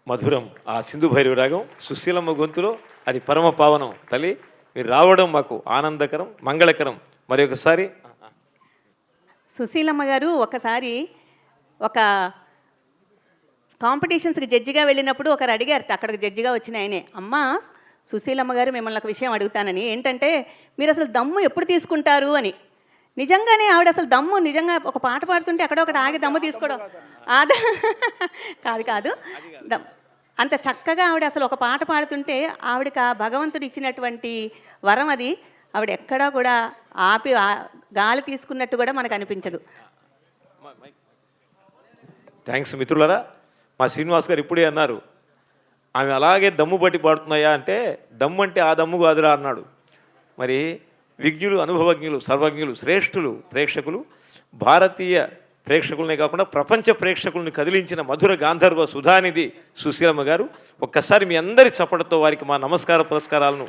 మధురం ఆ సింధు భైరవి రాగం సుశీలమ్మ గొంతులో అది పరమ పావనం. తల్లి మీరు రావడం మాకు ఆనందకరం, మంగళకరం. మరి ఒకసారి సుశీలమ్మ గారు ఒకసారి ఒక కాంపిటీషన్స్కి జడ్జిగా వెళ్ళినప్పుడు ఒకరు అడిగారు, అక్కడికి జడ్జిగా వచ్చిన ఆయనే, అమ్మ సుశీలమ్మ గారు మిమ్మల్ని ఒక విషయం అడుగుతానని, ఏంటంటే మీరు అసలు దమ్ము ఎప్పుడు తీసుకుంటారు అని. నిజంగానే ఆవిడ అసలు దమ్ము నిజంగా ఒక పాట పాడుతుంటే అక్కడ ఒకటి ఆగి దమ్ము తీసుకోవడం అదే కాదు అంత చక్కగా ఆవిడ అసలు ఒక పాట పాడుతుంటే ఆవిడకి ఆ భగవంతుడు ఇచ్చినటువంటి వరం అది. ఆవిడ ఎక్కడా కూడా ఆపి గాలి తీసుకున్నట్టు కూడా మనకు అనిపించదు. థ్యాంక్స్ మిత్రులరా. మా శ్రీనివాస్ గారు ఇప్పుడే అన్నారు, ఆమె అలాగే దమ్ము బట్టి పాడుతున్నాయా అంటే, దమ్ము అంటే ఆ దమ్ము కాదురా అన్నాడు. మరి విజ్ఞులు, అనుభవజ్ఞులు, సర్వజ్ఞులు, శ్రేష్ఠులు ప్రేక్షకులు, భారతీయ ప్రేక్షకులనే కాకుండా ప్రపంచ ప్రేక్షకుల్ని కదిలించిన మధుర గాంధర్వ సుధానిధి సుశీలమ్మ గారు. ఒక్కసారి మీ అందరి చప్పటితో వారికి మా నమస్కార పురస్కారాలను